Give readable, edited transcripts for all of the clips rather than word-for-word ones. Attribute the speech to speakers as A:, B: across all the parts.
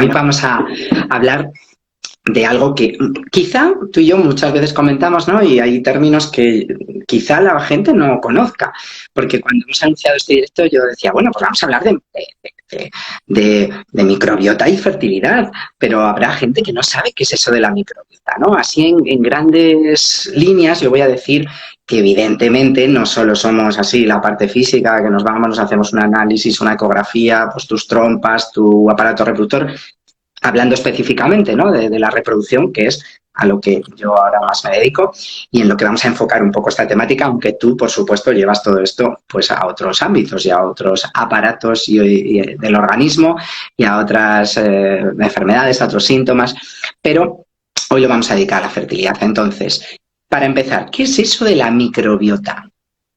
A: hoy vamos a hablar de algo que quizá tú y yo muchas veces comentamos, ¿no? Y hay términos que quizá la gente no conozca, porque cuando hemos anunciado este directo yo decía, bueno, pues vamos a hablar de microbiota y fertilidad, pero habrá gente que no sabe qué es eso de la microbiota, ¿no? Así en grandes líneas yo voy a decir que evidentemente no solo somos así la parte física, que nos vamos, nos hacemos un análisis, una ecografía, pues tus trompas, tu aparato reproductor, hablando específicamente, ¿no? de la reproducción, que es a lo que yo ahora más me dedico y en lo que vamos a enfocar un poco esta temática, aunque tú, por supuesto, llevas todo esto pues a otros ámbitos y a otros aparatos del organismo y a otras enfermedades, a otros síntomas, pero hoy lo vamos a dedicar a la fertilidad. Entonces, para empezar, ¿qué es eso de la microbiota?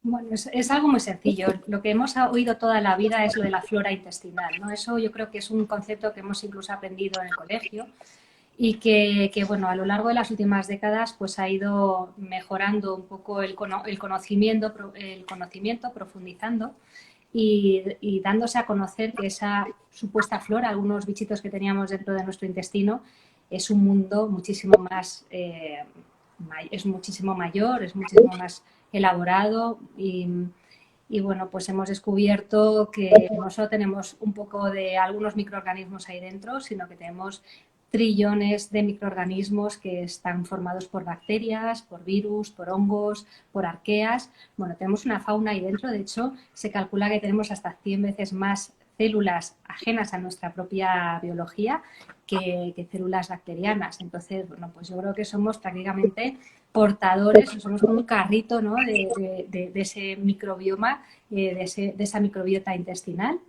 B: Bueno, es algo muy sencillo. Lo que hemos oído toda la vida es lo de la flora intestinal, ¿no? Eso yo creo que es un concepto que hemos incluso aprendido en el colegio y bueno, a lo largo de las últimas décadas pues ha ido mejorando un poco el conocimiento, profundizando y dándose a conocer que esa supuesta flora, algunos bichitos que teníamos dentro de nuestro intestino, es un mundo muchísimo más, es muchísimo mayor, es muchísimo más elaborado y bueno, pues hemos descubierto que no solo tenemos un poco de algunos microorganismos ahí dentro, sino que tenemos trillones de microorganismos que están formados por bacterias, por virus, por hongos, por arqueas. Bueno, tenemos una fauna ahí dentro, de hecho, se calcula que tenemos hasta 100 veces más células ajenas a nuestra propia biología que células bacterianas. Entonces, bueno, pues yo creo que somos prácticamente portadores, somos como un carrito, ¿no? de ese microbioma, de esa microbiota intestinal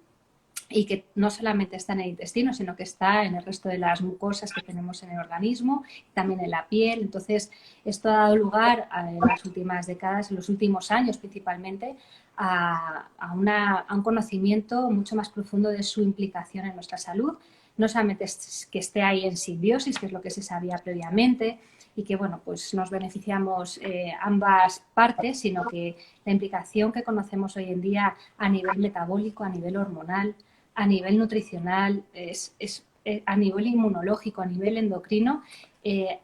B: y que no solamente está en el intestino, sino que está en el resto de las mucosas que tenemos en el organismo, también en la piel. Entonces, esto ha dado lugar en las últimas décadas, en los últimos años principalmente, a un conocimiento mucho más profundo de su implicación en nuestra salud. No solamente es que esté ahí en simbiosis, que es lo que se sabía previamente, y que bueno, pues nos beneficiamos ambas partes, sino que la implicación que conocemos hoy en día a nivel metabólico, a nivel hormonal, a nivel nutricional, a nivel inmunológico, a nivel endocrino,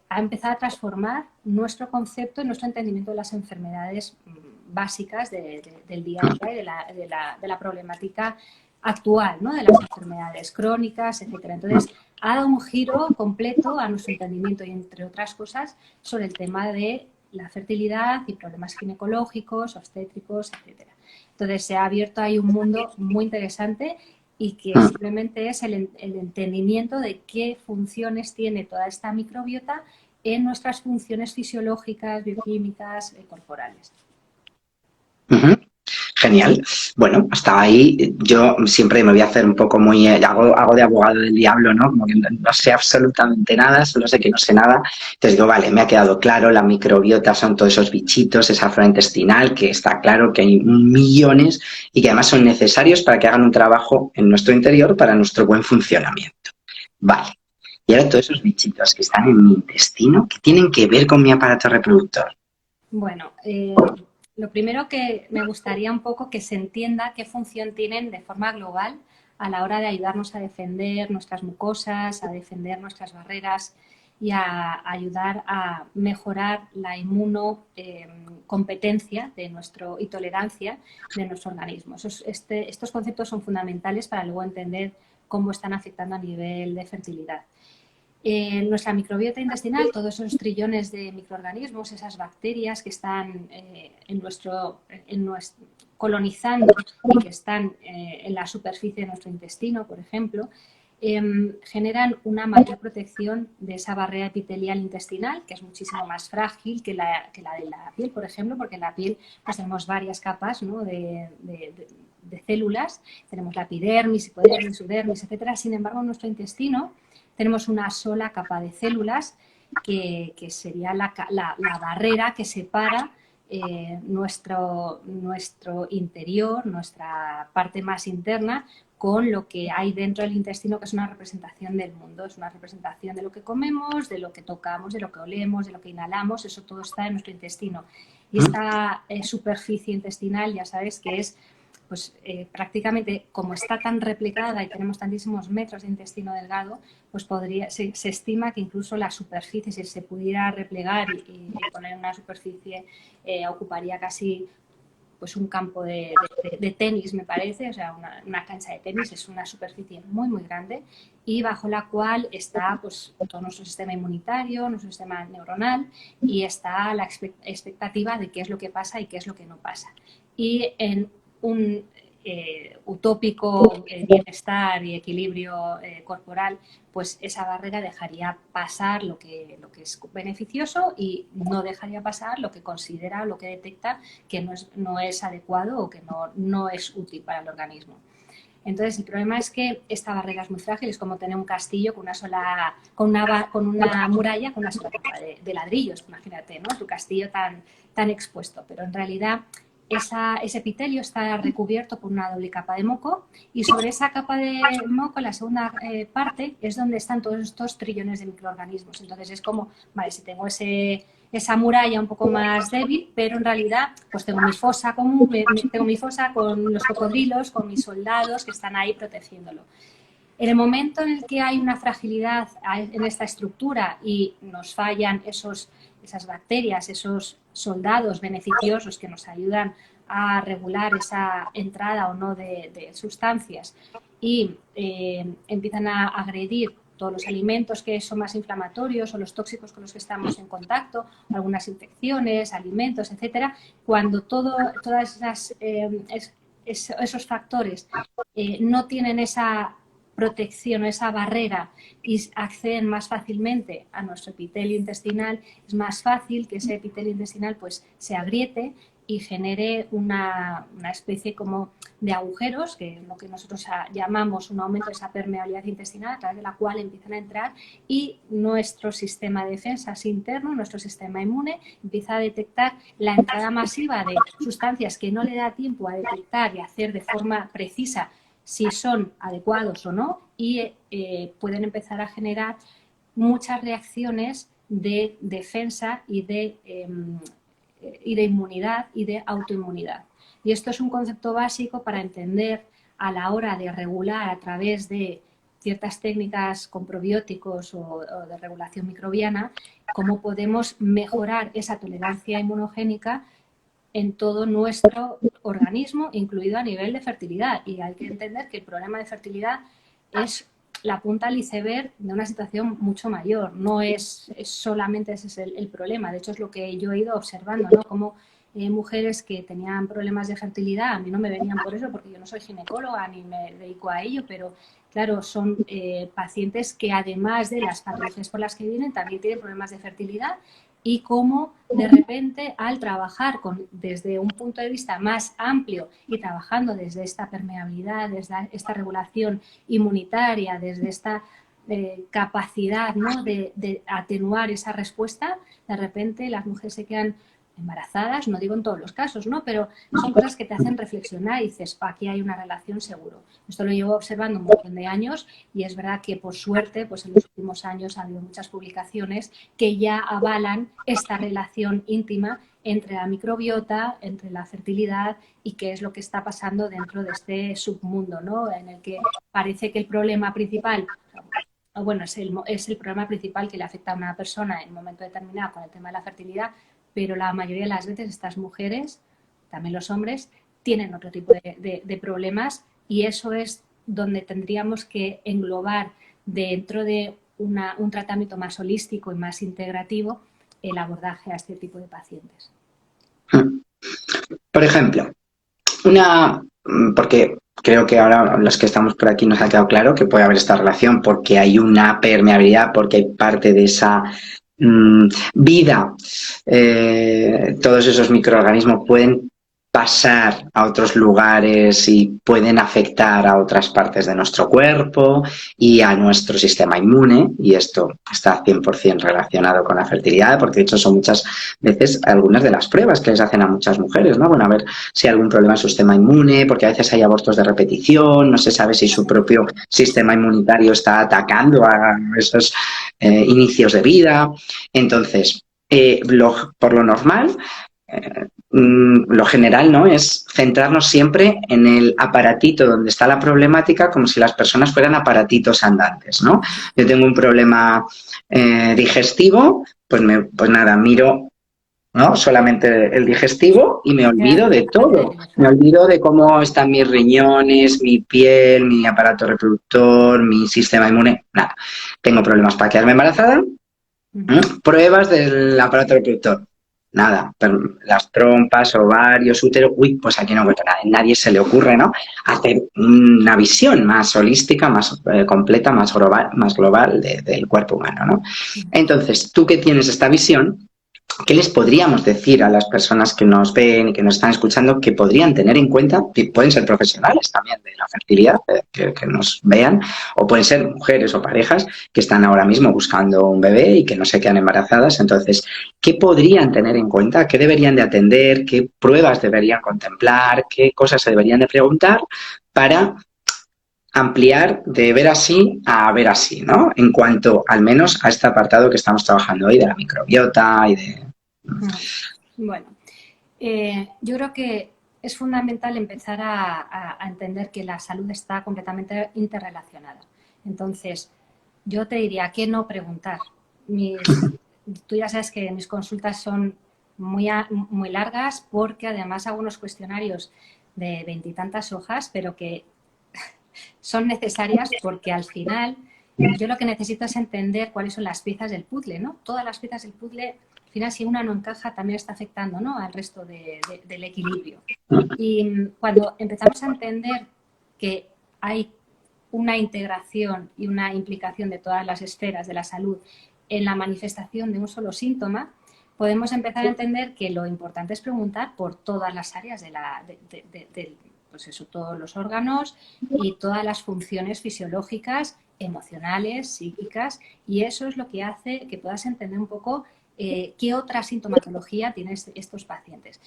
B: ha empezado a transformar nuestro concepto y nuestro entendimiento de las enfermedades básicas del día a día y de la problemática actual, ¿no? De las enfermedades crónicas, etcétera. Entonces, ha dado un giro completo a nuestro entendimiento y, entre otras cosas, sobre el tema de la fertilidad y problemas ginecológicos, obstétricos, etcétera. Entonces, se ha abierto ahí un mundo muy interesante y que simplemente es el entendimiento de qué funciones tiene toda esta microbiota en nuestras funciones fisiológicas, bioquímicas, corporales.
A: Uh-huh. Genial. Bueno, hasta ahí yo siempre me voy a hacer un poco muy... hago de abogado del diablo, ¿no? Como que no sé absolutamente nada, solo sé que no sé nada. Entonces digo, vale, me ha quedado claro, la microbiota son todos esos bichitos, esa flora intestinal, que está claro que hay millones y que además son necesarios para que hagan un trabajo en nuestro interior para nuestro buen funcionamiento. Vale. Y ahora todos esos bichitos que están en mi intestino, ¿qué tienen que ver con mi aparato reproductor?
B: Bueno, lo primero que me gustaría un poco que se entienda qué función tienen de forma global a la hora de ayudarnos a defender nuestras mucosas, a defender nuestras barreras y a ayudar a mejorar la inmunocompetencia y tolerancia de nuestro organismo. Estos conceptos son fundamentales para luego entender cómo están afectando a nivel de fertilidad. En nuestra microbiota intestinal, todos esos trillones de microorganismos, esas bacterias que están colonizando y que están en la superficie de nuestro intestino, por ejemplo, generan una mayor protección de esa barrera epitelial intestinal, que es muchísimo más frágil que la de la piel, por ejemplo, porque en la piel pues, tenemos varias capas, ¿no? de células, tenemos la epidermis, hipodermis, subdermis, etcétera. Sin embargo, en nuestro intestino tenemos una sola capa de células que sería la barrera que separa nuestro interior, nuestra parte más interna, con lo que hay dentro del intestino, que es una representación del mundo, es una representación de lo que comemos, de lo que tocamos, de lo que olemos, de lo que inhalamos, eso todo está en nuestro intestino. Y esta superficie intestinal, ya sabes que es pues prácticamente como está tan replicada y tenemos tantísimos metros de intestino delgado, pues se estima que incluso la superficie, si se pudiera replegar y poner una superficie, ocuparía casi pues un campo de tenis, me parece, o sea, una cancha de tenis. Es una superficie muy, muy grande y bajo la cual está pues todo nuestro sistema inmunitario, nuestro sistema neuronal, y está la expectativa de qué es lo que pasa y qué es lo que no pasa. Y en un utópico bienestar y equilibrio corporal, pues esa barrera dejaría pasar lo que es beneficioso y no dejaría pasar lo que considera o lo que detecta que no es adecuado o que no es útil para el organismo. Entonces, el problema es que esta barrera es muy frágil, es como tener un castillo con una muralla, con una sola capa de ladrillos, imagínate, ¿no? Tu castillo tan expuesto, pero en realidad ese epitelio está recubierto por una doble capa de moco, y sobre esa capa de moco, la segunda parte, es donde están todos estos trillones de microorganismos. Entonces es como, vale, si tengo esa muralla un poco más débil, pero en realidad pues tengo mi fosa común, tengo mi fosa con los cocodrilos, con mis soldados que están ahí protegiéndolo. En el momento en el que hay una fragilidad en esta estructura y nos fallan esas bacterias, esos soldados beneficiosos que nos ayudan a regular esa entrada o no de sustancias, y empiezan a agredir todos los alimentos que son más inflamatorios o los tóxicos con los que estamos en contacto, algunas infecciones, alimentos, etcétera, cuando todas esos factores no tienen esa protección, esa barrera, y acceden más fácilmente a nuestro epitelio intestinal, es más fácil que ese epitelio intestinal pues se agriete y genere una especie como de agujeros, que es lo que nosotros llamamos un aumento de esa permeabilidad intestinal, a través de la cual empiezan a entrar, y nuestro sistema de defensas interno, nuestro sistema inmune, empieza a detectar la entrada masiva de sustancias que no le da tiempo a detectar y hacer de forma precisa si son adecuados o no, y pueden empezar a generar muchas reacciones de defensa y de inmunidad y de autoinmunidad. Y esto es un concepto básico para entender a la hora de regular a través de ciertas técnicas con probióticos o de regulación microbiana, cómo podemos mejorar esa tolerancia inmunogénica en todo nuestro organismo, incluido a nivel de fertilidad. Y hay que entender que el problema de fertilidad es la punta del iceberg de una situación mucho mayor. No es solamente ese es el problema. De hecho, es lo que yo he ido observando, ¿no? Como mujeres que tenían problemas de fertilidad, a mí no me venían por eso, porque yo no soy ginecóloga ni me dedico a ello, pero claro, son pacientes que además de las patologías por las que vienen, también tienen problemas de fertilidad, y cómo de repente al trabajar desde un punto de vista más amplio y trabajando desde esta permeabilidad, desde esta regulación inmunitaria, desde esta capacidad, ¿no?, de atenuar esa respuesta, de repente las mujeres se quedan embarazadas, no digo en todos los casos, ¿no?, pero son cosas que te hacen reflexionar y dices, aquí hay una relación seguro. Esto lo llevo observando un montón de años, y es verdad que por suerte pues en los últimos años ha habido muchas publicaciones que ya avalan esta relación íntima entre la microbiota, entre la fertilidad y qué es lo que está pasando dentro de este submundo, ¿no?, en el que parece que el problema principal, bueno, es el problema principal que le afecta a una persona en un momento determinado con el tema de la fertilidad, pero la mayoría de las veces estas mujeres, también los hombres, tienen otro tipo de problemas, y eso es donde tendríamos que englobar dentro de un tratamiento más holístico y más integrativo el abordaje a este tipo de pacientes.
A: Por ejemplo, porque creo que ahora los que estamos por aquí nos ha quedado claro que puede haber esta relación porque hay una permeabilidad, porque hay parte de esa vida, todos esos microorganismos pueden pasar a otros lugares y pueden afectar a otras partes de nuestro cuerpo y a nuestro sistema inmune, y esto está 100% relacionado con la fertilidad, porque de hecho son muchas veces algunas de las pruebas que les hacen a muchas mujeres, ¿no? Bueno, a ver si hay algún problema en su sistema inmune, porque a veces hay abortos de repetición, no se sabe si su propio sistema inmunitario está atacando a esos inicios de vida. Entonces, por lo normal, lo general, ¿no? Es centrarnos siempre en el aparatito donde está la problemática, como si las personas fueran aparatitos andantes, ¿no? Yo tengo un problema digestivo, pues nada, miro, ¿no? Solamente el digestivo y me
B: Te quedas
A: olvido de
B: únicamente
A: todo.
B: en eso.
A: Me olvido de cómo están mis riñones, mi piel, mi aparato reproductor, mi sistema inmune. Nada. Tengo problemas para quedarme embarazada.
B: Ujú.
A: Pruebas del aparato reproductor. Nada, las trompas, ovarios, útero, uy, pues aquí no encuentro nada. A nadie se le ocurre, ¿no? Hacer una visión más holística, más completa, más global del cuerpo humano, ¿no? Entonces, tú que tienes esta visión, ¿qué les podríamos decir a las personas que nos ven y que nos están escuchando que podrían tener en cuenta, que pueden ser profesionales también de la fertilidad, que nos vean, o pueden ser mujeres o parejas que están ahora mismo buscando un bebé y que no se quedan embarazadas? Entonces, ¿qué podrían tener en cuenta? ¿Qué deberían de atender? ¿Qué pruebas deberían contemplar? ¿Qué cosas se deberían de preguntar para ampliar de ver así a ver así, ¿no? En cuanto al menos a este apartado que estamos trabajando hoy de la microbiota y de...
B: Ujú. Bueno, yo creo que es fundamental empezar a entender que la salud está completamente interrelacionada. Entonces, yo te diría que no preguntar. Tú ya sabes que mis consultas son muy largas porque además hago unos cuestionarios de veintitantas hojas, pero que son necesarias porque al final yo lo que necesito es entender cuáles son las piezas del puzzle, ¿no? Todas las piezas del puzzle, al final si una no encaja también está afectando, ¿no?, al resto del equilibrio. Y cuando empezamos a entender que hay una integración y una implicación de todas las esferas de la salud en la manifestación de un solo síntoma, podemos empezar a entender que lo importante es preguntar por todas las áreas pues eso, todos los órganos y todas las funciones fisiológicas, emocionales, psíquicas, y eso es lo que hace que puedas entender un poco qué otra sintomatología tienen estos pacientes.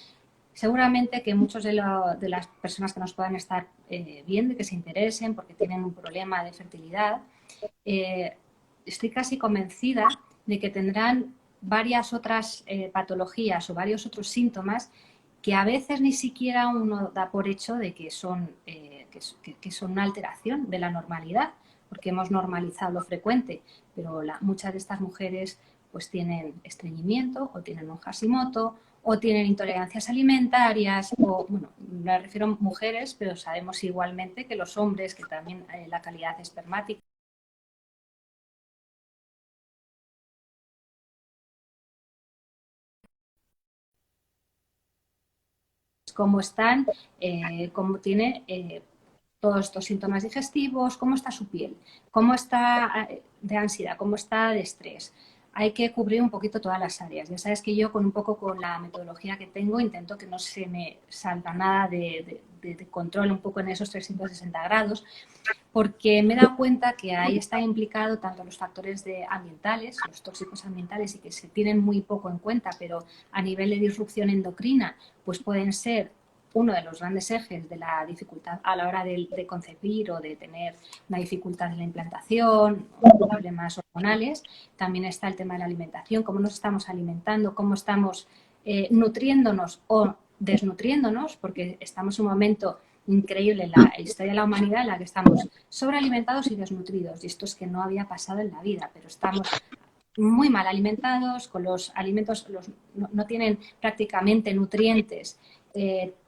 B: Seguramente que muchos de las personas que nos puedan estar viendo y que se interesen porque tienen un problema de fertilidad, eh, estoy casi convencida de que tendrán varias otras patologías o varios otros síntomas que a veces ni siquiera uno da por hecho de que que son una alteración de la normalidad, porque hemos normalizado lo frecuente, pero muchas de estas mujeres pues tienen estreñimiento o tienen un Hashimoto o tienen intolerancias alimentarias, o, bueno, me refiero a mujeres, pero sabemos igualmente que los hombres, que también la calidad espermática, cómo están, cómo tiene todos estos síntomas digestivos, cómo está su piel, cómo está de ansiedad, cómo está de estrés. Hay que cubrir un poquito todas las áreas. Ya sabes que yo con un poco con la metodología que tengo intento que no se me salga nada de control un poco en esos 360 grados, porque me he dado cuenta que ahí está implicado tanto los factores ambientales, los tóxicos ambientales, y que se tienen muy poco en cuenta, pero a nivel de disrupción endocrina, pues pueden ser uno de los grandes ejes de la dificultad a la hora de concebir o de tener una dificultad en la implantación, problemas hormonales. También está el tema de la alimentación, cómo nos estamos alimentando, cómo estamos nutriéndonos o desnutriéndonos, porque estamos en un momento increíble en la historia de la humanidad en la que estamos sobrealimentados y desnutridos. Y esto es que no había pasado en la vida, pero estamos muy mal alimentados, con los alimentos no tienen prácticamente nutrientes.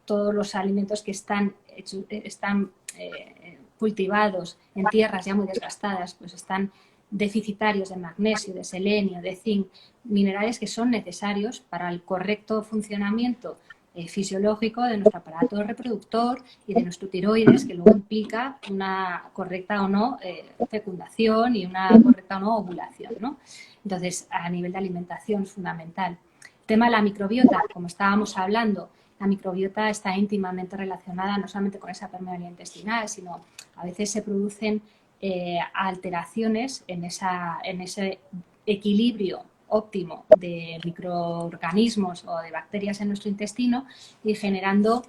B: Todos los alimentos que están cultivados en tierras ya muy desgastadas, pues están deficitarios de magnesio, de selenio, de zinc, minerales que son necesarios para el correcto funcionamiento fisiológico de nuestro aparato reproductor y de nuestro tiroides, que luego implica una correcta o no fecundación y una correcta o no ovulación, ¿no? Entonces, a nivel de alimentación es fundamental. El tema de la microbiota, como estábamos hablando, la microbiota está íntimamente relacionada no solamente con esa permeabilidad intestinal, sino a veces se producen alteraciones en ese equilibrio óptimo de microorganismos o de bacterias en nuestro intestino y generando,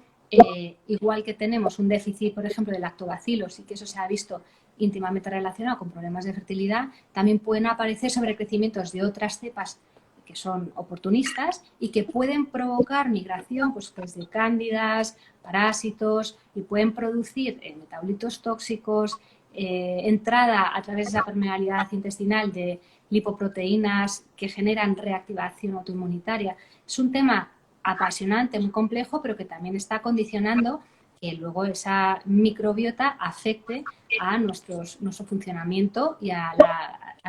B: igual que tenemos un déficit, por ejemplo, de lactobacilos, y que eso se ha visto íntimamente relacionado con problemas de fertilidad, también pueden aparecer sobrecrecimientos de otras cepas que son oportunistas y que pueden provocar migración pues, desde cándidas, parásitos y pueden producir metabolitos tóxicos, entrada a través de esa permeabilidad intestinal de lipoproteínas que generan reactivación autoinmunitaria. Es un tema apasionante, muy complejo, pero que también está condicionando que luego esa microbiota afecte a nuestro funcionamiento y a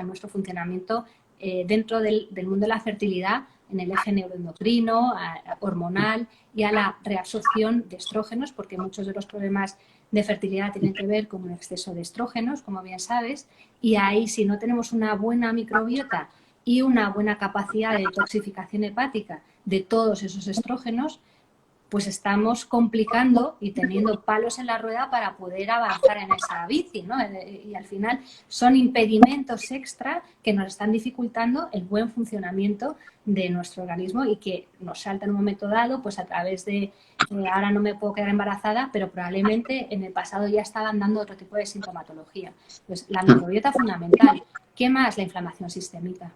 B: nuestro funcionamiento dentro del mundo de la fertilidad, en el eje neuroendocrino, hormonal y a la reabsorción de estrógenos, porque muchos de los problemas de fertilidad tienen que ver con un exceso de estrógenos, como bien sabes, y ahí si no tenemos una buena microbiota y una buena capacidad de detoxificación hepática de todos esos estrógenos, pues estamos complicando y teniendo palos en la rueda para poder avanzar en esa bici, ¿no? Y al final son impedimentos extra que nos están dificultando el buen funcionamiento de nuestro organismo y que nos salta en un momento dado, pues a través de, ahora no me puedo quedar embarazada, pero probablemente en el pasado ya estaban dando otro tipo de sintomatología. Pues la microbiota fundamental. ¿Qué más? La inflamación sistémica.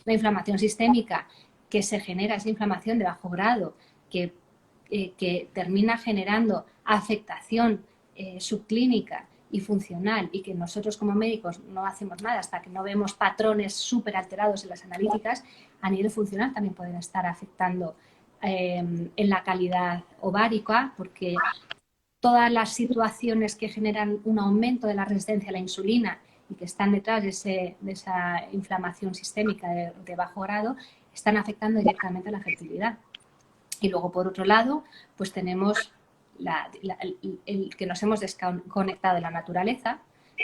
B: La inflamación sistémica que se genera, esa inflamación de bajo grado, que termina generando afectación subclínica y funcional y que nosotros como médicos no hacemos nada hasta que no vemos patrones súper alterados en las analíticas, a nivel funcional también pueden estar afectando en la calidad ovárica, porque todas las situaciones que generan un aumento de la resistencia a la insulina y que están detrás de esa inflamación sistémica de bajo grado están afectando directamente a la fertilidad. Y luego, por otro lado, pues tenemos el que nos hemos desconectado de la naturaleza,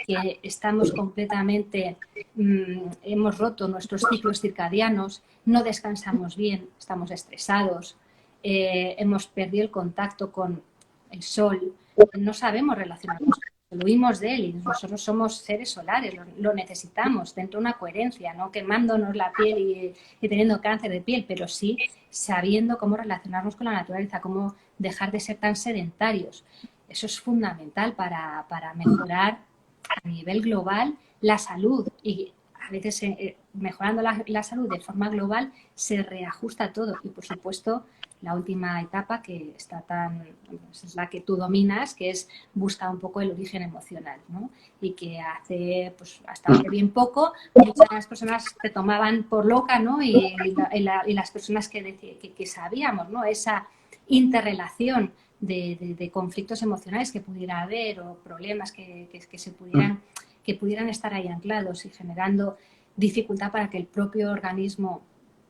B: que estamos completamente, hemos roto nuestros ciclos circadianos, no descansamos bien, estamos estresados, hemos perdido el contacto con el sol, no sabemos relacionarnos, lo huimos de él y nosotros somos seres solares, lo necesitamos dentro de una coherencia, no quemándonos la piel y teniendo cáncer de piel, pero sí sabiendo cómo relacionarnos con la naturaleza, cómo dejar de ser tan sedentarios. Eso es fundamental para mejorar a nivel global la salud y a veces mejorando la salud de forma global se reajusta todo y por supuesto la última etapa que está es la que tú dominas, que es buscar un poco el origen emocional, ¿no? Y que hasta hace bien poco muchas personas te tomaban por loca, ¿no? Y las personas que sabíamos, ¿no? Esa interrelación de conflictos emocionales que pudiera haber o problemas que pudieran estar ahí anclados y generando dificultad para que el propio organismo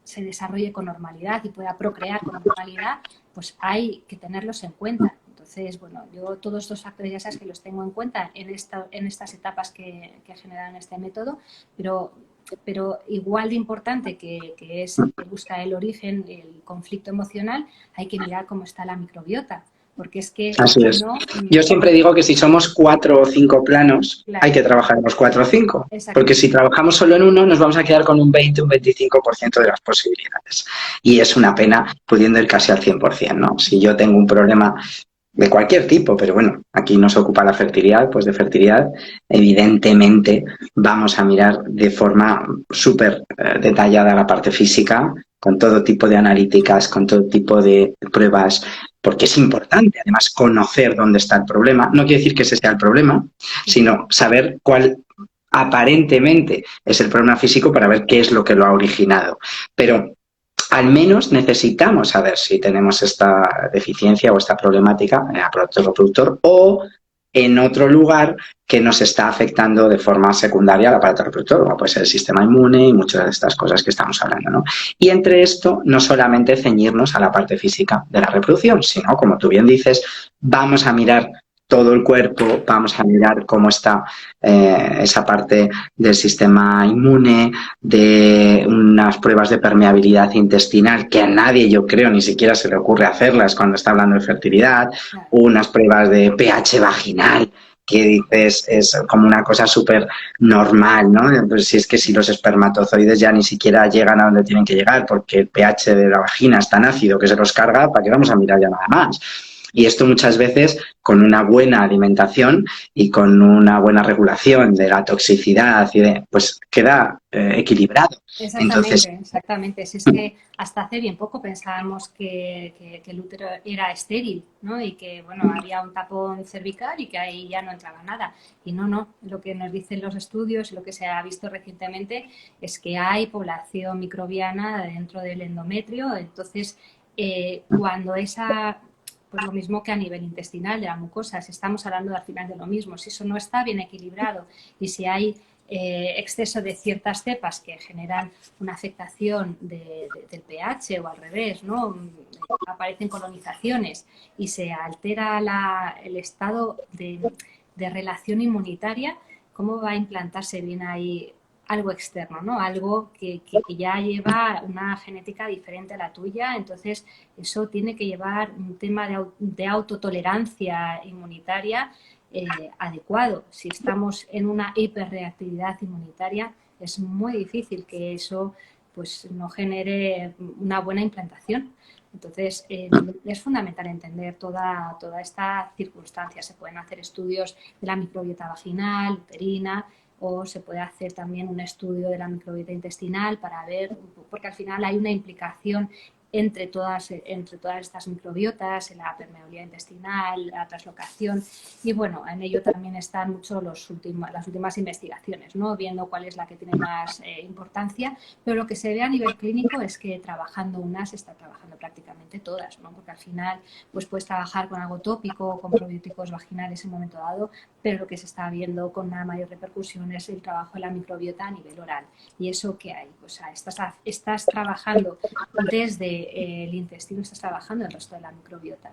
B: se desarrolle con normalidad y pueda procrear con normalidad, pues hay que tenerlos en cuenta. Entonces, bueno, yo todos estos factores ya sabes que los tengo en cuenta en estas etapas que generan este método, pero igual de importante que es buscar el origen, el conflicto emocional, hay que mirar cómo está la microbiota. Porque es que
A: así es.
B: no,
A: Yo siempre digo que si somos 4 o 5 planos,
B: claro,
A: hay que trabajar en los 4 o 5.
B: Exacto.
A: Porque si trabajamos solo en uno, nos vamos a quedar con un 20 o un 25% de las posibilidades. Y es una pena pudiendo ir casi al 100%, ¿no? Si yo tengo un problema de cualquier tipo, pero bueno, aquí nos ocupa la fertilidad, pues de fertilidad, evidentemente vamos a mirar de forma súper detallada la parte física, con todo tipo de analíticas, con todo tipo de pruebas, porque es importante además conocer dónde está el problema. No quiere decir que ese sea el problema, sino saber cuál aparentemente es el problema físico para ver qué es lo que lo ha originado. Pero al menos necesitamos saber si tenemos esta deficiencia o esta problemática en el aparato reproductor o en otro lugar que nos está afectando de forma secundaria al aparato reproductor, como puede ser el sistema inmune y muchas de estas cosas que estamos hablando, ¿no? Y entre esto, no solamente ceñirnos a la parte física de la reproducción, sino, como tú bien dices, vamos a mirar todo el cuerpo, vamos a mirar cómo está esa parte del sistema inmune, de unas pruebas de permeabilidad intestinal que a nadie, yo creo, ni siquiera se le ocurre hacerlas cuando está hablando de fertilidad, unas pruebas de pH vaginal, que dices es como una cosa súper normal, ¿no? Pues si es que si los espermatozoides ya ni siquiera llegan a donde tienen que llegar porque el pH de la vagina es tan ácido que se los carga, ¿para qué vamos a mirar ya nada más? Y esto muchas veces con una buena alimentación y con una buena regulación de la toxicidad, pues queda equilibrado.
B: Exactamente,
A: Entonces,
B: exactamente. Si es que hasta hace bien poco pensábamos que el útero era estéril, ¿no? Y que, bueno, había un tapón cervical y que ahí ya no entraba nada. Y no, no. Lo que nos dicen los estudios y lo que se ha visto recientemente es que hay población microbiana dentro del endometrio. Entonces, cuando esa, pues lo mismo que a nivel intestinal de la mucosa, si estamos hablando al final de lo mismo, si eso no está bien equilibrado y si hay exceso de ciertas cepas que generan una afectación del pH o al revés, ¿no? Aparecen colonizaciones y se altera el estado de relación inmunitaria, ¿cómo va a implantarse bien ahí algo externo, ¿no? Algo que ya lleva una genética diferente a la tuya? Entonces, eso tiene que llevar un tema de autotolerancia inmunitaria adecuado. Si estamos en una hiperreactividad inmunitaria, es muy difícil que eso pues no genere una buena implantación. Entonces, es fundamental entender toda esta circunstancia. Se pueden hacer estudios de la microbiota vaginal, uterina, o se puede hacer también un estudio de la microbiota intestinal para ver, porque al final hay una implicación entre todas estas microbiotas, en la permeabilidad intestinal, la translocación, y bueno, en ello también están mucho las últimas investigaciones, ¿no? Viendo cuál es la que tiene más importancia, pero lo que se ve a nivel clínico es que trabajando unas se está trabajando prácticamente todas, ¿no? Porque al final pues puedes trabajar con algo tópico, con probióticos vaginales en un momento dado, pero lo que se está viendo con una mayor repercusión es el trabajo de la microbiota a nivel oral. ¿Y eso qué hay? Pues estás trabajando desde el intestino, estás trabajando el resto de la microbiota.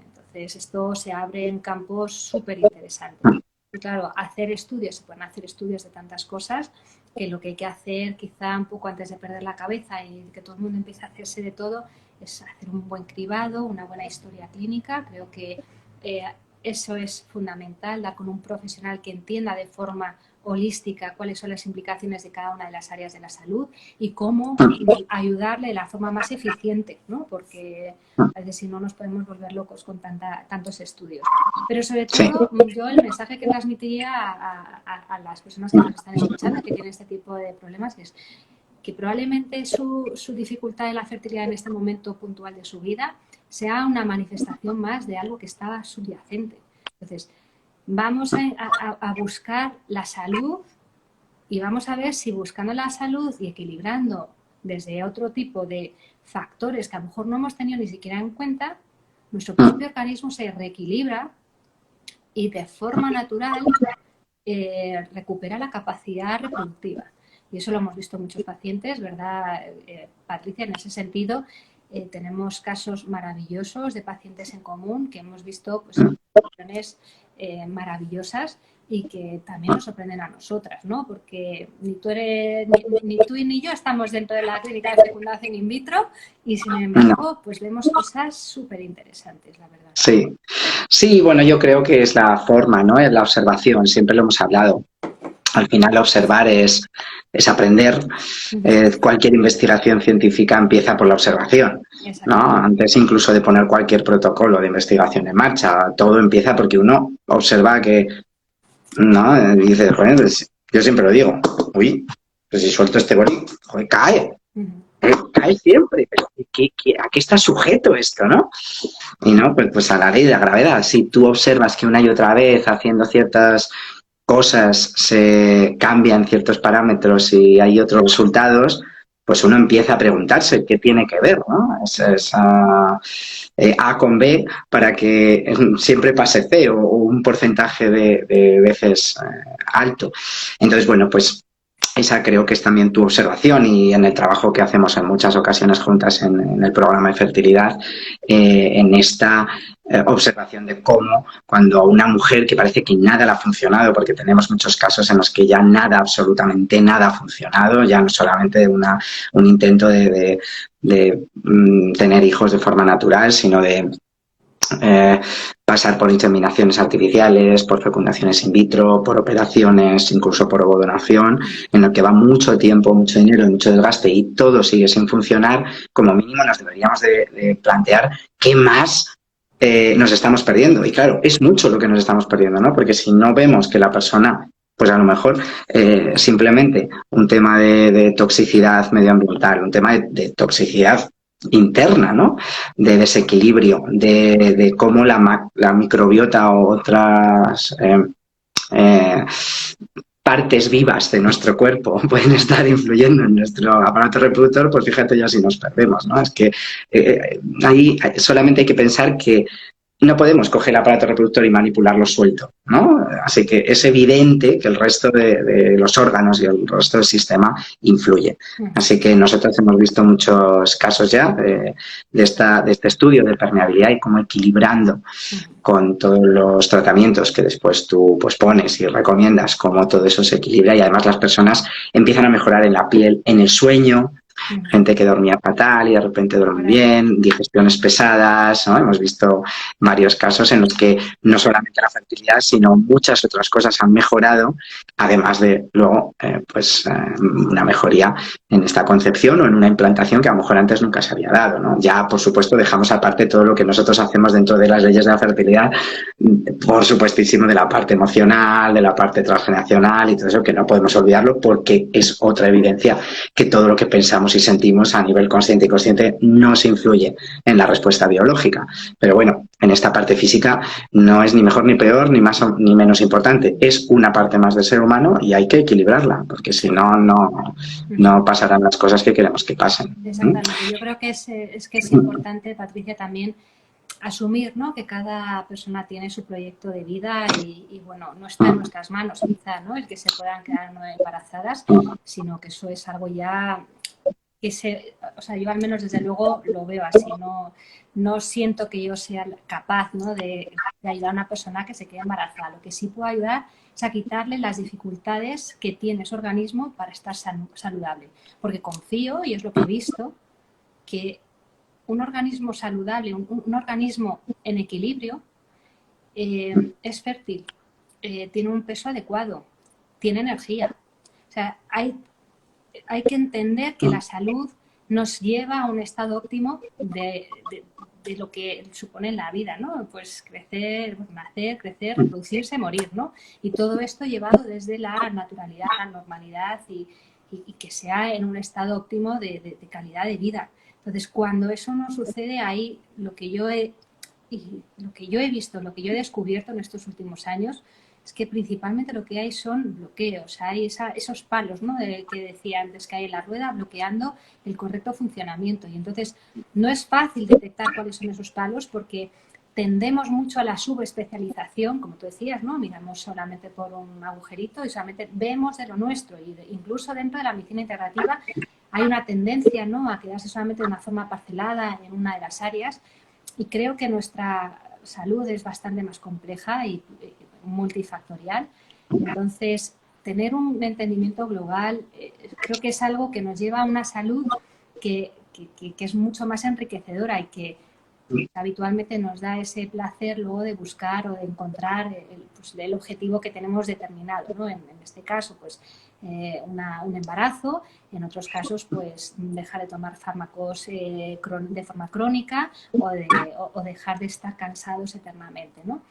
B: Entonces, esto se abre en campos súper interesantes. Y claro, se pueden hacer estudios de tantas cosas, que lo que hay que hacer quizá un poco antes de perder la cabeza y que todo el mundo empiece a hacerse de todo, es hacer un buen cribado, una buena historia clínica. Creo que eso es fundamental, dar con un profesional que entienda de forma holística cuáles son las implicaciones de cada una de las áreas de la salud y cómo ayudarle de la forma más eficiente, ¿no? Porque a veces si no nos podemos volver locos con tantos estudios. Pero sobre todo, yo el mensaje que transmitiría a las personas que nos están escuchando, que tienen este tipo de problemas, es que probablemente su dificultad en la fertilidad en este momento puntual de su vida sea una manifestación más de algo que estaba subyacente. Entonces, vamos a buscar la salud y vamos a ver si buscando la salud y equilibrando desde otro tipo de factores que a lo mejor no hemos tenido ni siquiera en cuenta, nuestro propio organismo se reequilibra y de forma natural recupera la capacidad reproductiva. Y eso lo hemos visto en muchos pacientes, ¿verdad, Patricia? En ese sentido, tenemos casos maravillosos de pacientes en común que hemos visto pues, situaciones maravillosas y que también nos sorprenden a nosotras, ¿no? Porque ni tú ni yo estamos dentro de la clínica de fecundación in vitro y sin embargo, pues vemos cosas súper interesantes, la verdad.
A: sí, sí, bueno, yo creo que es la forma, ¿no? Es la observación, siempre lo hemos hablado. Al final observar es aprender. Cualquier investigación científica empieza por la observación, ¿no? Antes incluso de poner cualquier protocolo de investigación en marcha, todo empieza porque uno observa que, ¿no? Y dices, joder, pues, yo siempre lo digo, uy, pues si suelto este boli, joder, cae. Cae siempre, pero ¿a qué está sujeto esto, no? Y no, pues a la ley de la gravedad. Si tú observas que una y otra vez haciendo ciertas cosas se cambian ciertos parámetros y hay otros resultados, pues uno empieza a preguntarse qué tiene que ver, ¿no? Es A con B para que siempre pase C o un porcentaje de veces alto. Entonces, bueno, pues esa creo que es también tu observación y en el trabajo que hacemos en muchas ocasiones juntas en el programa de fertilidad, en esta observación de cómo cuando una mujer que parece que nada le ha funcionado, porque tenemos muchos casos en los que ya nada, absolutamente nada ha funcionado, ya no solamente un intento de tener hijos de forma natural, sino de pasar por inseminaciones artificiales, por fecundaciones in vitro, por operaciones, incluso por ovodonación, en lo que va mucho tiempo, mucho dinero y mucho desgaste y todo sigue sin funcionar. Como mínimo nos deberíamos de plantear qué más nos estamos perdiendo. Y claro, es mucho lo que nos estamos perdiendo, ¿no? Porque si no vemos que la persona, pues a lo mejor simplemente un tema de toxicidad medioambiental, un tema de toxicidad interna, ¿no? De desequilibrio, de cómo la microbiota o otras eh, partes vivas de nuestro cuerpo pueden estar influyendo en nuestro aparato reproductor, pues fíjate ya si nos perdemos, ¿no? Es que ahí solamente hay que pensar que no podemos coger el aparato reproductor y manipularlo suelto, ¿no? Así que es evidente que el resto de los órganos y el resto del sistema influye. Así que nosotros hemos visto muchos casos ya de este estudio de permeabilidad y cómo equilibrando con todos los tratamientos que después tú pues pones y recomiendas, cómo todo eso se equilibra y además las personas empiezan a mejorar en la piel, en el sueño, gente que dormía fatal y de repente duerme bien, digestiones pesadas, ¿no? Hemos visto varios casos en los que no solamente la fertilidad, sino muchas otras cosas han mejorado, además de luego una mejoría en esta concepción o en una implantación que a lo mejor antes nunca se había dado, ¿no? Ya, por supuesto, dejamos aparte todo lo que nosotros hacemos dentro de las leyes de la fertilidad, por supuestísimo de la parte emocional, de la parte transgeneracional y todo eso, que no podemos olvidarlo porque es otra evidencia que todo lo que pensamos y sentimos a nivel consciente y consciente nos influye en la respuesta biológica. Pero bueno, en esta parte física no es ni mejor ni peor, ni más ni menos importante. Es una parte más del ser humano y hay que equilibrarla, porque si no, no pasarán las cosas que queremos que pasen.
B: Exactamente. Yo creo que es importante, Patricia, también asumir, ¿no?, que cada persona tiene su proyecto de vida y bueno, no está en nuestras manos quizá, ¿no?, el que se puedan quedar no embarazadas, sino que eso es algo ya que o sea, yo al menos desde luego lo veo así, no siento que yo sea capaz, ¿no?, de ayudar a una persona que se quede embarazada. Lo que sí puedo ayudar es a quitarle las dificultades que tiene su organismo para estar saludable, porque confío, y es lo que he visto, que un organismo saludable, un organismo en equilibrio, es fértil, tiene un peso adecuado, tiene energía. O sea, hay que entender que la salud nos lleva a un estado óptimo de lo que supone la vida, ¿no? Pues crecer, nacer, crecer, reproducirse, morir, ¿no? Y todo esto llevado desde la naturalidad, la normalidad y que sea en un estado óptimo de calidad de vida. Entonces, cuando eso no sucede, ahí lo que yo he visto, lo que yo he descubierto en estos últimos años, es que principalmente lo que hay son bloqueos, hay esos palos, ¿no?, que decía antes, que hay en la rueda bloqueando el correcto funcionamiento. Y entonces no es fácil detectar cuáles son esos palos porque tendemos mucho a la subespecialización, como tú decías, ¿no? Miramos solamente por un agujerito y solamente vemos de lo nuestro. Y incluso dentro de la medicina integrativa hay una tendencia, ¿no?, a quedarse solamente de una forma parcelada en una de las áreas. Y creo que nuestra salud es bastante más compleja y multifactorial. Entonces, tener un entendimiento global creo que es algo que nos lleva a una salud que es mucho más enriquecedora y que habitualmente nos da ese placer luego de buscar o de encontrar el objetivo que tenemos determinado, ¿no? En este caso, pues un embarazo, en otros casos, pues dejar de tomar fármacos de forma crónica o dejar de estar cansados eternamente, ¿no?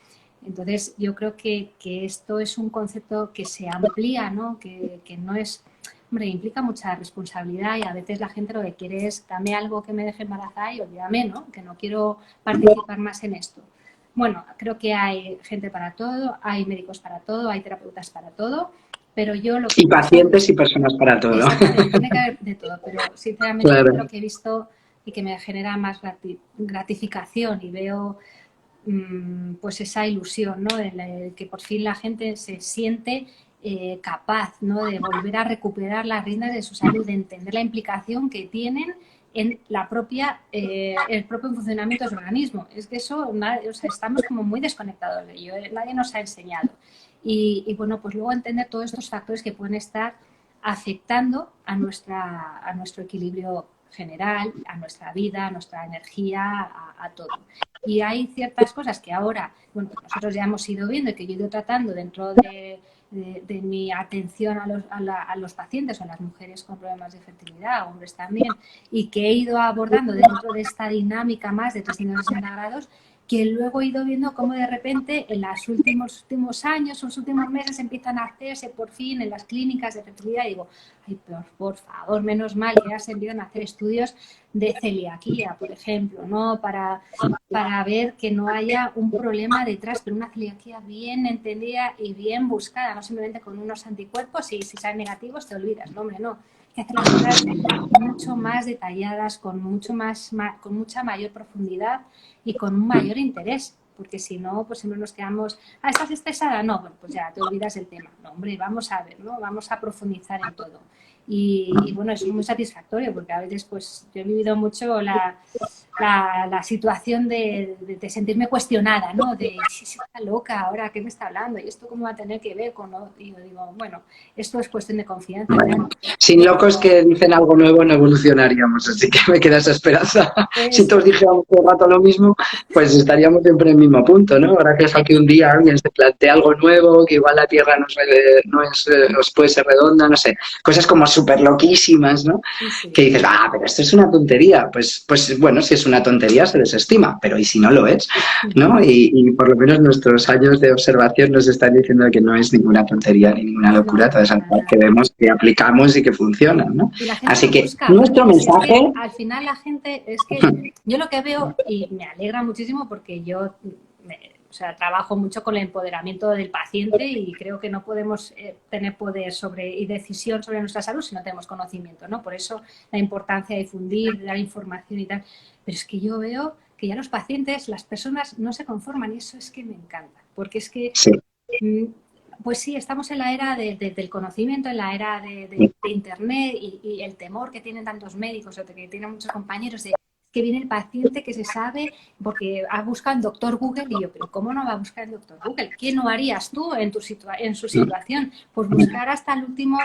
B: Entonces, yo creo que esto es un concepto que se amplía, ¿no?, que no es... Hombre, implica mucha responsabilidad y a veces la gente lo que quiere es dame algo que me deje embarazada y olvídame, ¿no?, que no quiero participar más en esto. Bueno, creo que hay gente para todo, hay médicos para todo, hay terapeutas para todo, pero yo lo que...
A: Y pacientes y personas para todo.
B: Exactamente, tiene que haber de todo, pero sinceramente claro, lo que he visto y que me genera más gratificación y veo pues esa ilusión, ¿no?, de que por fin la gente se siente capaz, ¿no?, de volver a recuperar las riendas de su salud, de entender la implicación que tienen en la el propio funcionamiento de su organismo. Es que eso, o sea, estamos como muy desconectados de ello, nadie nos ha enseñado. Y bueno, pues luego entender todos estos factores que pueden estar afectando a nuestro equilibrio general, a nuestra vida, a nuestra energía, a todo. Y hay ciertas cosas que ahora, bueno, nosotros ya hemos ido viendo y que yo he ido tratando dentro de mi atención a los pacientes o a las mujeres con problemas de fertilidad, hombres también, y que he ido abordando dentro de esta dinámica más de 360 grados, que luego he ido viendo cómo de repente en los últimos años, los últimos meses empiezan a hacerse por fin en las clínicas de fertilidad y digo, ay, por favor, menos mal que ya se empiezan a hacer estudios de celiaquía, por ejemplo, ¿no? Para ver que no haya un problema detrás, pero una celiaquía bien entendida y bien buscada, no simplemente con unos anticuerpos y si salen negativos te olvidas, no, hombre, no. Hay que hacer las cosas mucho más detalladas, con mucha mayor profundidad y con un mayor interés, porque si no, pues siempre nos quedamos, ¿estás estresada? No, bueno, pues ya te olvidas del tema. No, hombre, vamos a ver, ¿no? Vamos a profundizar en todo. Y bueno, eso es muy satisfactorio, porque a veces, pues, yo he vivido mucho la situación de sentirme cuestionada, ¿no? De, si está loca ahora, ¿qué me está hablando? ¿Y esto cómo va a tener que ver con...? Y yo digo, bueno, esto es cuestión de confianza,
A: Bueno,
B: claro.
A: sin locos que dicen algo nuevo no evolucionaríamos, así que me queda esa esperanza. Si
B: Eso
A: todos
B: es.
A: dijéramos todo el rato lo mismo, pues estaríamos siempre en el mismo punto, ¿no? Ahora que es que un día alguien se plantea algo nuevo, que igual la Tierra os puede ser redonda, no sé, cosas como súper loquísimas, ¿no?
B: Sí, sí.
A: Que dices, pero esto es una tontería. Pues bueno, si es una tontería se desestima, pero ¿y si no lo es? ¿No? Y por lo menos nuestros años de observación nos están diciendo que no es ninguna tontería ni ninguna locura,
B: No,
A: todas esas
B: para
A: cosas que
B: nada.
A: vemos, que aplicamos y que funcionan, ¿no?
B: Y la gente
A: Así
B: lo
A: que
B: busca,
A: nuestro
B: porque si es que
A: mensaje,
B: al final la gente, es que yo lo que veo, y me alegra muchísimo porque yo o sea, trabajo mucho con el empoderamiento del paciente y creo que no podemos tener poder y decisión sobre nuestra salud si no tenemos conocimiento, ¿no? Por eso la importancia de difundir, de dar información y tal. Pero es que yo veo que ya los pacientes, las personas no se conforman y eso es que me encanta, porque es que
A: sí.
B: mm, pues sí, estamos en la era del conocimiento, en la era de Internet y el temor que tienen tantos médicos o que tienen muchos compañeros de que viene el paciente que se sabe porque ha buscado en doctor Google y yo, pero ¿cómo no va a buscar en doctor Google? ¿Qué no harías tú en su situación? Pues buscar hasta el último,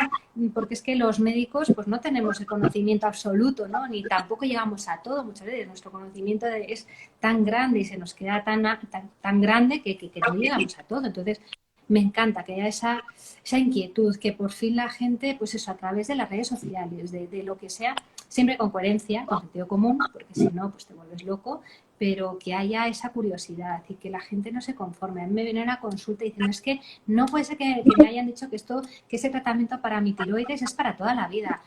B: porque es que los médicos pues no tenemos el conocimiento absoluto, ¿no? Ni tampoco llegamos a todo, muchas veces nuestro conocimiento es tan grande y se nos queda tan grande que no llegamos a todo. Entonces, me encanta que haya esa inquietud, que por fin la gente, pues eso, a través de las redes sociales, de lo que sea, siempre con coherencia, con sentido común, porque si no, pues te vuelves loco, pero que haya esa curiosidad y que la gente no se conforme. A mí me viene una consulta y dicen, es que no puede ser que me hayan dicho que ese tratamiento para mi tiroides es para toda la vida.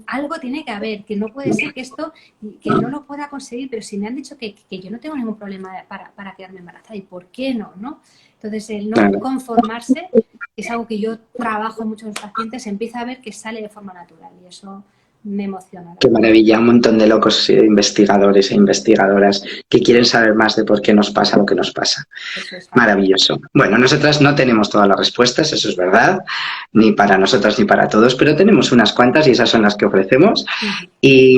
B: Algo tiene que haber, que no puede ser que esto, que no lo pueda conseguir, pero si me han dicho que yo no tengo ningún problema para quedarme embarazada, ¿y por qué no? ¿No? Entonces, el no
A: Claro.
B: conformarse es algo que yo trabajo mucho en los pacientes, se empieza a ver que sale de forma natural y eso me emociona, la
A: Qué
B: verdad.
A: maravilla, un montón de locos investigadores e investigadoras que quieren saber más de por qué nos pasa lo que nos pasa.
B: Eso es fantástico.
A: Maravilloso. Bueno, nosotras no tenemos todas las respuestas, eso es verdad, ni para nosotras ni para todos, pero tenemos unas cuantas y esas son las que ofrecemos. Y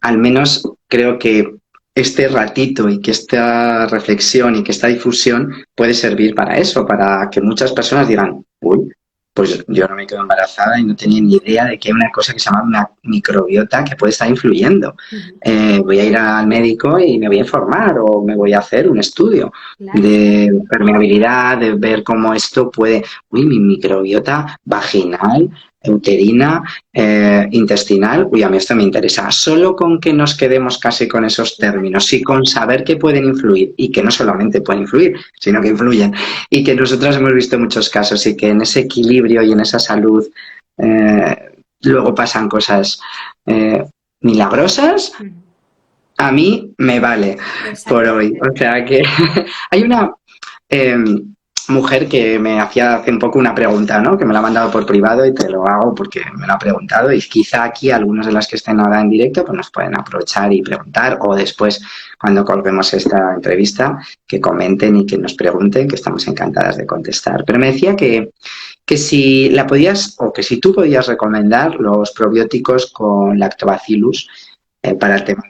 A: al menos creo que este ratito y que esta reflexión y que esta difusión puede servir para eso, para que muchas personas digan, uy, pues yo no me quedo embarazada y no tenía ni idea de que hay una cosa que se llama una microbiota que puede estar influyendo. Voy a ir al médico y me voy a informar o me voy a hacer un estudio
B: Claro,
A: de permeabilidad, de ver cómo esto puede, uy, mi microbiota vaginal, uterina, intestinal, uy, a mí esto me interesa. Solo con que nos quedemos casi con esos términos y con saber que pueden influir y que no solamente pueden influir, sino que influyen y que nosotros hemos visto muchos casos y que en ese equilibrio y en esa salud luego pasan cosas milagrosas, a mí me vale por hoy.
B: exactamente.
A: O sea que hay una eh, mujer que me hacía hace un poco una pregunta, ¿no? Que me la ha mandado por privado y te lo hago porque me lo ha preguntado y quizá aquí algunos de las que estén ahora en directo pues nos pueden aprovechar y preguntar o después cuando colguemos esta entrevista que comenten y que nos pregunten que estamos encantadas de contestar. Pero me decía que si la podías o que si tú podías recomendar los probióticos con lactobacillus para el tema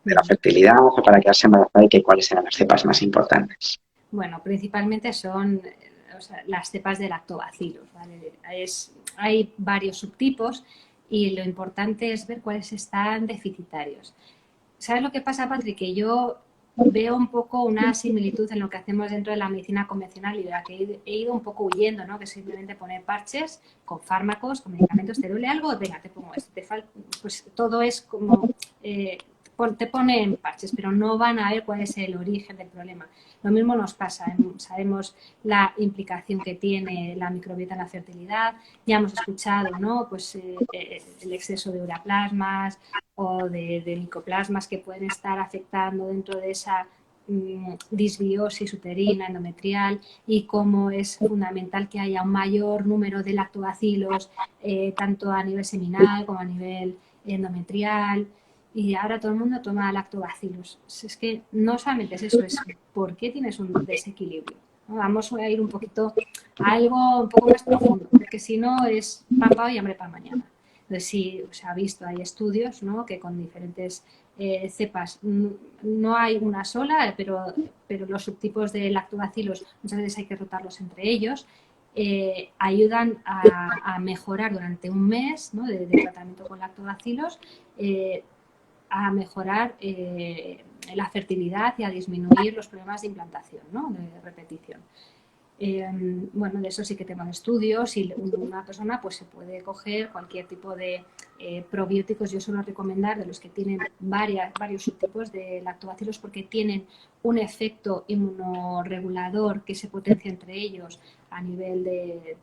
A: de la fertilidad o para quedarse embarazada y que cuáles eran las cepas más importantes.
B: Bueno, principalmente son o sea, las cepas de lactobacillus, ¿vale? Hay varios subtipos y lo importante es ver cuáles están deficitarios. ¿Sabes lo que pasa, Patrick? Que yo veo un poco una similitud en lo que hacemos dentro de la medicina convencional y de la que he ido un poco huyendo, ¿no? Que es simplemente poner parches con fármacos, con medicamentos, te duele algo, venga, te pongo esto, pues todo es como te ponen parches, pero no van a ver cuál es el origen del problema. Lo mismo nos pasa, sabemos la implicación que tiene la microbiota en la fertilidad, ya hemos escuchado, ¿no? Pues el exceso de uraplasmas o de micoplasmas que pueden estar afectando dentro de esa disbiosis uterina, endometrial, y cómo es fundamental que haya un mayor número de lactobacilos, tanto a nivel seminal como a nivel endometrial. Y ahora todo el mundo toma lactobacilos. Es que no solamente es eso, es por qué tienes un desequilibrio. Vamos a ir un poquito a algo un poco más profundo, porque si no es pan para hoy y hambre para mañana. Entonces, sí, se ha visto, hay estudios, ¿no?, que con diferentes cepas no hay una sola, pero los subtipos de lactobacilos muchas veces hay que rotarlos entre ellos. Ayudan a mejorar durante un mes, ¿no?, de tratamiento con lactobacilos, a mejorar la fertilidad y a disminuir los problemas de implantación, ¿no?, de repetición. Bueno, de eso sí que tengo estudios, y una persona pues se puede coger cualquier tipo de probióticos. Yo suelo recomendar de los que tienen varios subtipos de lactobacilos, porque tienen un efecto inmunoregulador que se potencia entre ellos a nivel de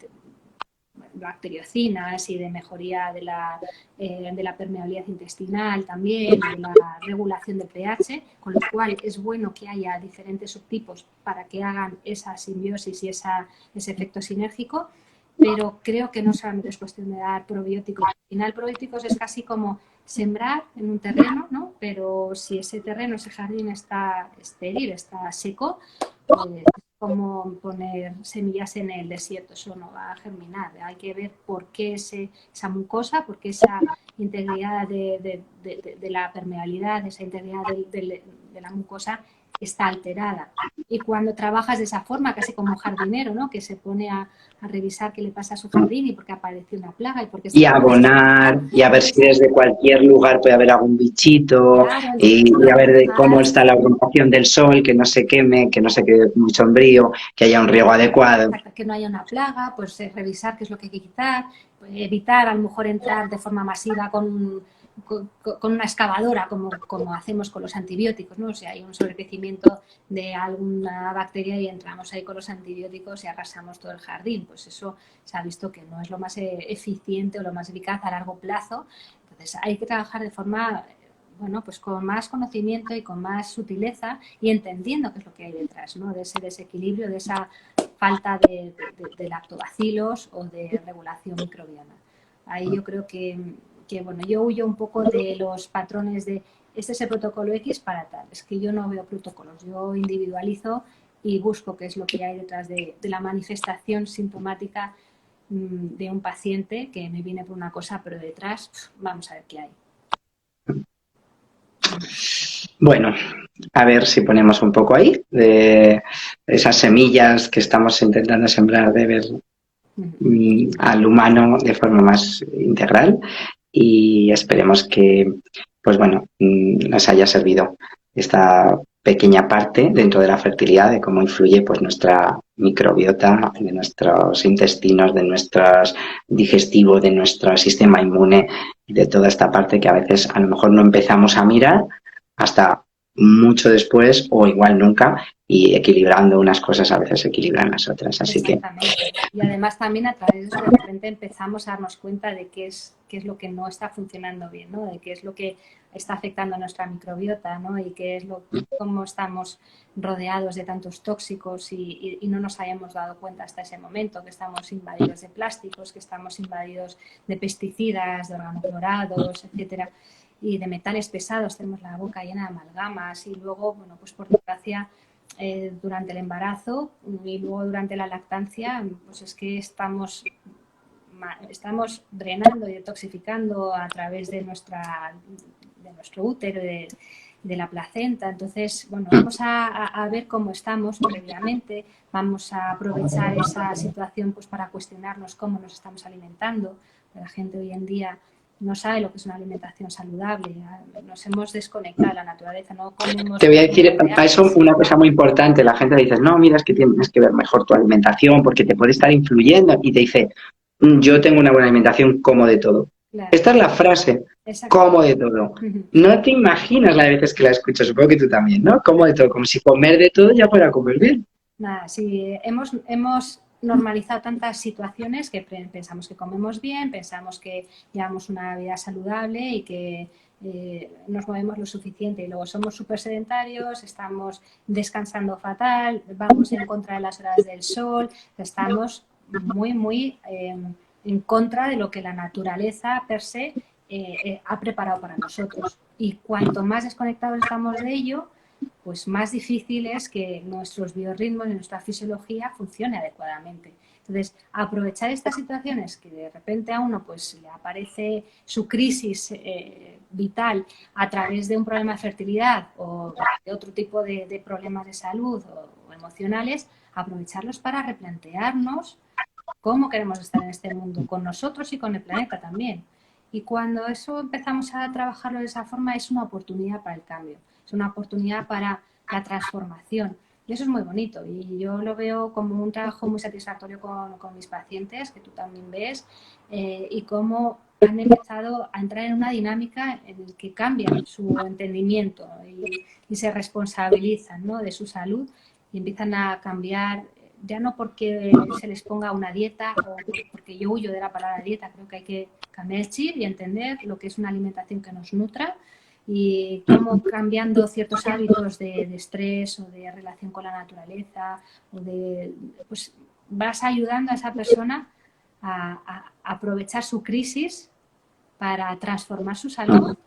B: bacteriocinas y de mejoría de la permeabilidad intestinal también, de la regulación del pH, con lo cual es bueno que haya diferentes subtipos para que hagan esa simbiosis y ese efecto sinérgico. Pero creo que no solamente es cuestión de dar probióticos. Al final, probióticos es casi como sembrar en un terreno, ¿no? Pero si ese terreno, ese jardín está estéril, está seco, pues como poner semillas en el desierto, eso no va a germinar. Hay que ver por qué esa mucosa, por qué esa integridad de la permeabilidad, esa integridad de la mucosa está alterada. Y cuando trabajas de esa forma, casi como un jardinero, ¿no?, que se pone a revisar qué le pasa a su jardín y por qué apareció una plaga y por qué
A: Y abonar, y a ver si desde cualquier lugar puede haber algún bichito,
B: claro,
A: y a ver de cómo está la orientación del sol, que no se queme, que no se quede muy sombrío, que haya un riego adecuado.
B: Que no haya una plaga, pues revisar qué es lo que hay que quitar, pues, evitar a lo mejor entrar de forma masiva con una excavadora, como hacemos con los antibióticos, ¿no? O sea, hay un sobrecrecimiento de alguna bacteria y entramos ahí con los antibióticos y arrasamos todo el jardín. Pues eso se ha visto que no es lo más eficiente o lo más eficaz a largo plazo. Entonces hay que trabajar de forma, bueno, pues con más conocimiento y con más sutileza, y entendiendo qué es lo que hay detrás, ¿no?, de ese desequilibrio, de esa falta de lactobacilos o de regulación microbiana. Ahí yo creo que bueno, yo huyo un poco de los patrones de este es el protocolo X para tal. Es que yo no veo protocolos, yo individualizo y busco qué es lo que hay detrás de la manifestación sintomática de un paciente que me viene por una cosa, pero detrás vamos a ver qué hay.
A: Bueno, a ver si ponemos un poco ahí de esas semillas que estamos intentando sembrar, de ver al humano de forma más integral, y esperemos que, pues bueno, nos haya servido esta pequeña parte dentro de la fertilidad, de cómo influye pues nuestra microbiota, de nuestros intestinos, de nuestros digestivos, de nuestro sistema inmune, de toda esta parte que a veces a lo mejor no empezamos a mirar hasta mucho después, o igual nunca, y equilibrando unas cosas a veces se equilibran las otras. Así que...
B: Y además también a través de eso de repente empezamos a darnos cuenta de qué es lo que no está funcionando bien, ¿no?, de qué es lo que está afectando a nuestra microbiota, ¿no?, y qué es cómo estamos rodeados de tantos tóxicos y no nos hayamos dado cuenta hasta ese momento, que estamos invadidos de plásticos, que estamos invadidos de pesticidas, de organoclorados, etcétera, y de metales pesados. Tenemos la boca llena de amalgamas, y luego, bueno, pues por desgracia, durante el embarazo y luego durante la lactancia, pues es que estamos drenando y detoxificando a través de nuestro útero, de la placenta. Entonces, bueno, vamos a ver cómo estamos previamente, vamos a aprovechar esa situación pues para cuestionarnos cómo nos estamos alimentando. La gente hoy en día no sabe lo que es una alimentación saludable, nos hemos desconectado de la naturaleza, no comemos...
A: Te voy a decir a eso una cosa muy importante. La gente dice, no, mira, es que tienes que ver mejor tu alimentación porque te puede estar influyendo, y te dice, yo tengo una buena alimentación, como de todo.
B: claro,
A: Esta es la frase,
B: exacto.
A: como de todo. No te imaginas las veces que la escucho, supongo que tú también, ¿no? Como de todo, como si comer de todo ya fuera comer bien.
B: Nada, sí, hemos normalizado tantas situaciones que pensamos que comemos bien, pensamos que llevamos una vida saludable y que nos movemos lo suficiente y luego somos súper sedentarios, estamos descansando fatal, vamos en contra de las horas del sol, estamos muy en contra de lo que la naturaleza per se ha preparado para nosotros. Y cuanto más desconectados estamos de ello, pues más difícil es que nuestros biorritmos y nuestra fisiología funcione adecuadamente. Entonces, aprovechar estas situaciones que de repente a uno pues le aparece su crisis vital a través de un problema de fertilidad o de otro tipo de problemas de salud o emocionales, aprovecharlos para replantearnos cómo queremos estar en este mundo, con nosotros y con el planeta también. Y cuando eso empezamos a trabajarlo de esa forma, es una oportunidad para el cambio, es una oportunidad para la transformación. Y eso es muy bonito. Y yo lo veo como un trabajo muy satisfactorio con mis pacientes, que tú también ves, y cómo han empezado a entrar en una dinámica en la que cambian su entendimiento y se responsabilizan, ¿no?, de su salud y empiezan a cambiar ya no porque se les ponga una dieta o porque yo huyo de la palabra dieta, creo que hay que cambiar el chip y entender lo que es una alimentación que nos nutra y cómo cambiando ciertos hábitos de estrés o de relación con la naturaleza o pues vas ayudando a esa persona a aprovechar su crisis para transformar su salud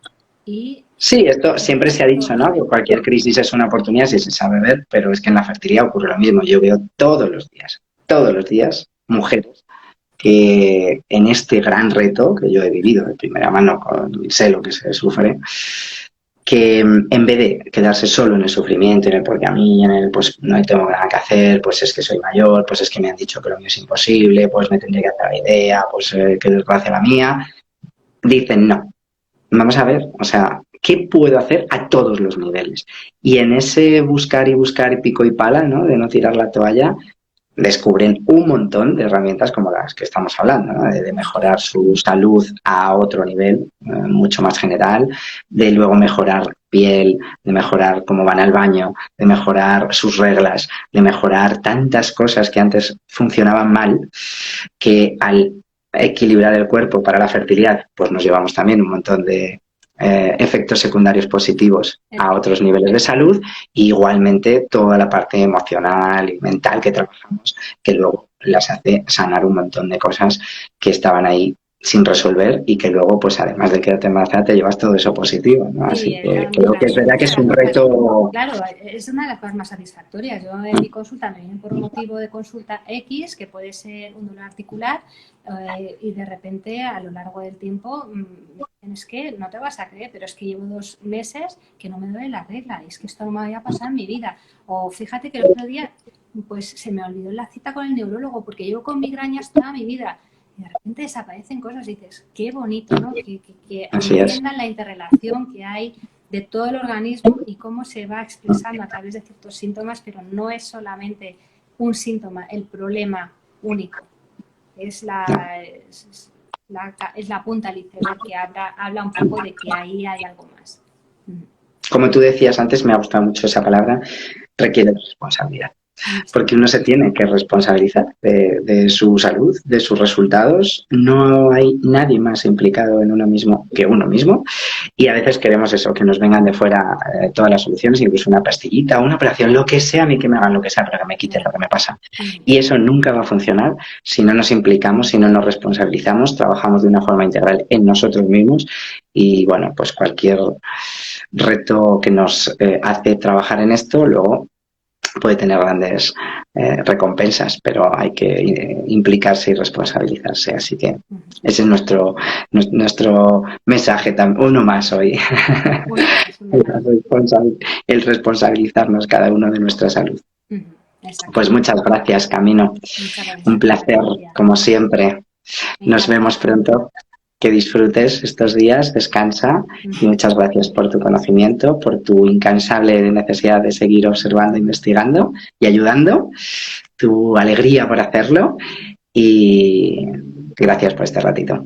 B: y
A: Sí, esto siempre se ha dicho,
B: todos.
A: ¿no? Que cualquier crisis es una oportunidad si se sabe ver, pero es que en la fertilidad ocurre lo mismo. Yo veo todos los días, mujeres que en este gran reto que yo he vivido de primera mano, sé lo que se sufre, que en vez de quedarse solo en el sufrimiento, en el porque a mí, en el pues no tengo nada que hacer, pues es que soy mayor, pues es que me han dicho que lo mío es imposible, pues me tendría que hacer la idea, pues qué desgracia la mía, dicen no. Vamos a ver, o sea, ¿qué puedo hacer a todos los niveles? Y en ese buscar y buscar pico y pala, ¿no? De no tirar la toalla, descubren un montón de herramientas como las que estamos hablando, ¿no? De mejorar su salud a otro nivel, mucho más general, de luego mejorar piel, de mejorar cómo van al baño, de mejorar sus reglas, de mejorar tantas cosas que antes funcionaban mal, que al equilibrar el cuerpo para la fertilidad, pues nos llevamos también un montón de efectos secundarios positivos a otros niveles de salud y igualmente toda la parte emocional y mental que trabajamos, que luego las hace sanar un montón de cosas que estaban ahí sin resolver y que luego, pues además de quedarte embarazada, te llevas todo eso positivo, ¿no?
B: Sí,
A: Así que creo que es
B: las
A: verdad que es un
B: úlceras.
A: reto.
B: Claro, es una de las cosas más satisfactorias. Yo en mi consulta me vienen por un motivo de consulta X, que puede ser un dolor articular, y de repente a lo largo del tiempo es que no te vas a creer, pero es que llevo 2 meses que no me duele la regla, y es que esto no me había pasado en mi vida. O fíjate que el otro día pues se me olvidó la cita con el neurólogo porque llevo con migrañas toda mi vida. Y de repente desaparecen cosas y dices, qué bonito, ¿no? Que
A: Así es.
B: entiendan la interrelación que hay de todo el organismo y cómo se va expresando a través de ciertos síntomas, pero no es solamente un síntoma, el problema único. Es la punta del iceberg que habla un poco de que ahí hay algo más.
A: Como tú decías antes, me ha gustado mucho esa palabra, requiere de responsabilidad. Porque uno se tiene que responsabilizar de su salud, de sus resultados. No hay nadie más implicado en uno mismo que uno mismo. Y a veces queremos eso, que nos vengan de fuera todas las soluciones, incluso una pastillita, una operación, lo que sea, a mí que me hagan lo que sea, pero que me quite lo que me pasa. Y eso nunca va a funcionar si no nos implicamos, si no nos responsabilizamos, trabajamos de una forma integral en nosotros mismos. Y bueno, pues cualquier reto que nos hace trabajar en esto, luego puede tener grandes recompensas, pero hay que implicarse y responsabilizarse. Así que ese es nuestro mensaje, uno más hoy. El responsabilizarnos cada uno de nuestra salud. Pues muchas gracias, Camino.
B: Muchas gracias
A: Un
B: a ti,
A: placer,
B: Patricia.
A: como siempre. Nos vemos pronto. Que disfrutes estos días, descansa y muchas gracias por tu conocimiento, por tu incansable necesidad de seguir observando, investigando y ayudando, tu alegría por hacerlo y gracias por este ratito.